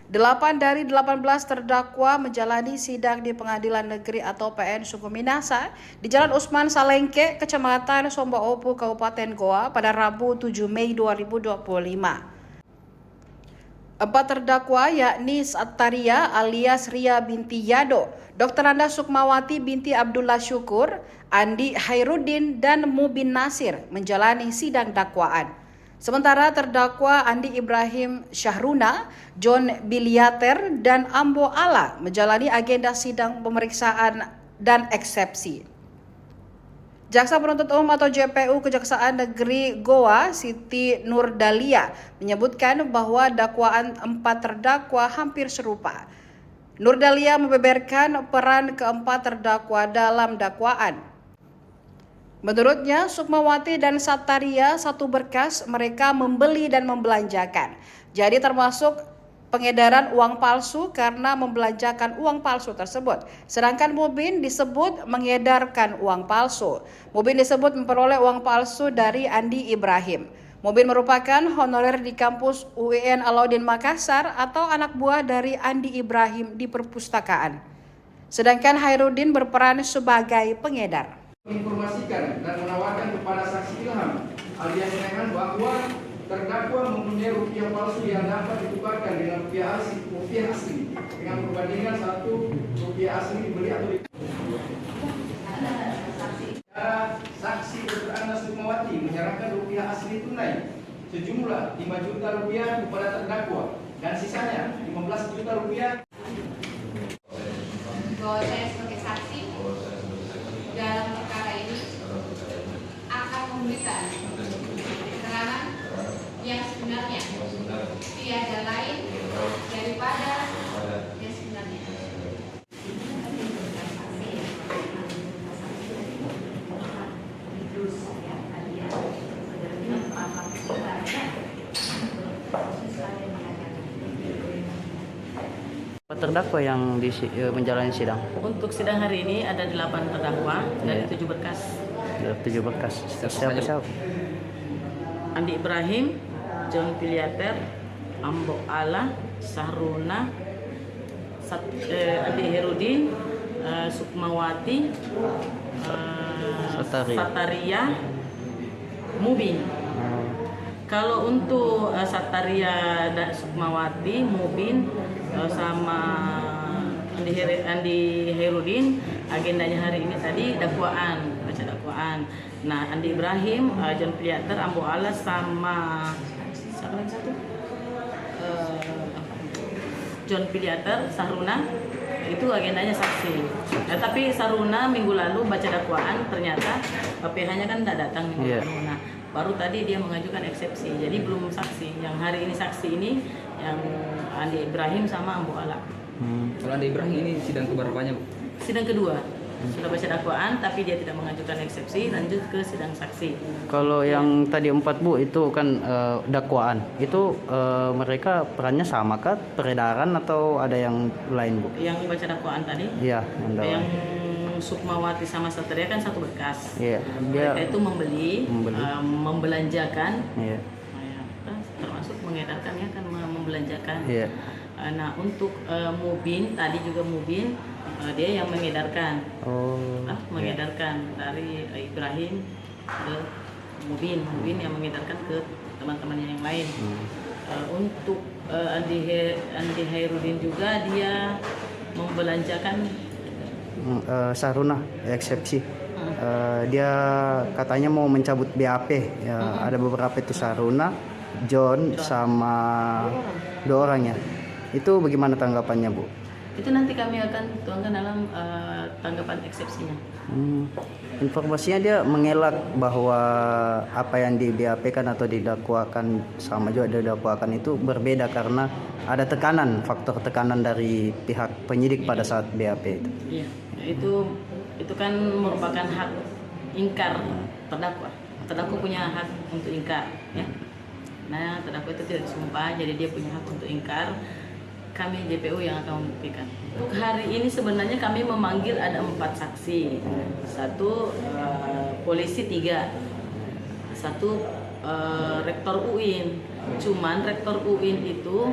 8 dari 18 terdakwa menjalani sidang di Pengadilan Negeri atau PN Suku Minasa di Jalan Usman Salengke, Kecamatan Sombaopu, Kabupaten Goa pada Rabu 7 Mei 2025. 4 terdakwa yakni Sattaria alias Ria binti Yado, Dr. Nanda Sukmawati binti Abdullah Syukur, Andi Hairudin, dan Mubin Nasir menjalani sidang dakwaan. Sementara terdakwa Andi Ibrahim Syahruna, John Biliater, dan Ambo Ala menjalani agenda sidang pemeriksaan dan eksepsi. Jaksa Penuntut Umum atau JPU Kejaksaan Negeri Goa, Siti Nurdalia, menyebutkan bahwa dakwaan 4 terdakwa hampir serupa. Nurdalia membeberkan peran keempat terdakwa dalam dakwaan. Menurutnya, Sukmawati dan Sattaria satu berkas mereka membeli dan membelanjakan. Jadi termasuk pengedaran uang palsu karena membelanjakan uang palsu tersebut. Sedangkan Mubin disebut mengedarkan uang palsu. Mubin disebut memperoleh uang palsu dari Andi Ibrahim. Mubin merupakan honorer di kampus UIN Alauddin Makassar atau anak buah dari Andi Ibrahim di perpustakaan. Sedangkan Hairudin berperan sebagai pengedar. Menginformasikan dan menawarkan kepada saksi Ilham alias Rehan bahwa terdakwa mempunyai rupiah palsu yang dapat ditukarkan dengan rupiah asli dengan perbandingan 1 rupiah asli dibeli atau saksi Dr. Nanda Sukmawati menyerahkan rupiah asli tunai sejumlah 5 juta rupiah kepada terdakwa dan sisanya 15 juta rupiah. Bahwa saya sebagai saksi dalam perkara ini akan memberikan keterangan yang sebenarnya, tiada lain daripada yang sebenarnya. Terdakwa yang menjalani sidang. Untuk sidang hari ini ada 8 terdakwa dari 7 berkas. 7 berkas. Siapa? Andi Ibrahim, John Biliater, Ambo Ala, Sahruna, Andi Hairudin, Sukmawati, Sattaria, Mubin. Kalau untuk Sattaria dan Sukmawati, Mubin sama Andi Hairudin, agendanya hari ini tadi dakwaan, baca dakwaan. Nah, Andi Ibrahim, John Biliater, Ambo Ala sama siapa lagi satu? John Biliater, Sahruna, itu agendanya saksi. Nah, tapi Sahruna minggu lalu baca dakwaan, ternyata PH-nya kan tidak datang minggu lalu. Nah, baru tadi dia mengajukan eksepsi, jadi belum saksi. Yang hari ini saksi ini yang Andi Ibrahim sama Ambo Ala. Kalau Andi Ibrahim ini sidang keberapanya, Bu? Sidang kedua. Sudah baca dakwaan tapi dia tidak mengajukan eksepsi, lanjut ke sidang saksi. Kalau yang tadi 4 Bu itu kan dakwaan. Itu mereka perannya sama kah? Peredaran atau ada yang lain, Bu? Yang baca dakwaan tadi? Iya, yang Sukmawati sama Sattaria kan satu berkas. Iya, mereka itu membeli. Membelanjakan. Iya. Termasuk mengedarkan ya kan, membelanjakan. Iya. Nah, untuk Mubin tadi juga Mubin dia yang mengedarkan. Mengedarkan dari Ibrahim ke Mubin yang mengedarkan ke teman-temannya yang lain. Untuk Andi Hairudin juga dia membelanjakan Sahruna eksepsi. Dia katanya mau mencabut BAP ya, ada beberapa itu Sahruna, John sama 2 orang ya. Itu bagaimana tanggapannya, Bu? Itu nanti kami akan tuangkan dalam tanggapan eksepsinya. Informasinya dia mengelak bahwa apa yang di BAP kan atau didakwakan sama juga didakwakan itu berbeda karena ada tekanan, faktor tekanan dari pihak penyidik pada saat BAP itu. Iya, itu kan merupakan hak ingkar terdakwa. Terdakwa punya hak untuk ingkar, ya. Nah, terdakwa itu tidak disumpah, jadi dia punya hak untuk ingkar. Kami JPU yang akan membuktikan. Untuk hari ini sebenarnya kami memanggil ada 4 saksi. 1 polisi, 3. 1 rektor UIN. Cuman rektor UIN itu,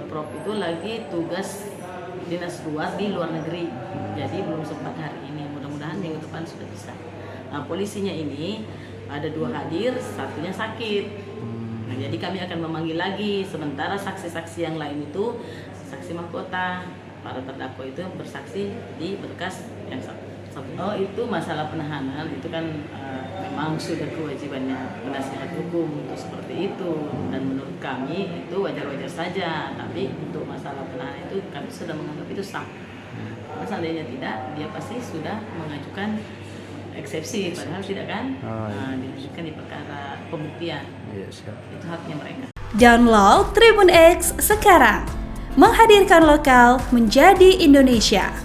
Prof itu lagi tugas dinas luar di luar negeri, jadi belum sempat hari ini. Mudah-mudahan minggu depan sudah bisa. Nah, polisinya ini ada 2 hadir, satunya sakit. Nah, jadi kami akan memanggil lagi. Sementara saksi-saksi yang lain itu saksi mahkota, para terdakwa itu bersaksi di berkas yang satu. Oh, itu masalah penahanan itu kan memang sudah kewajibannya penasihat hukum untuk seperti itu, dan menurut kami itu wajar-wajar saja. Tapi untuk masalah penahanan itu kami sudah menganggap itu sah. Karena seandainya tidak, dia pasti sudah mengajukan eksepsi, padahal tidak kan? Dilanjutkan di perkara pembuktian. Itu haknya mereka. Download Tribun X sekarang, menghadirkan lokal menjadi Indonesia.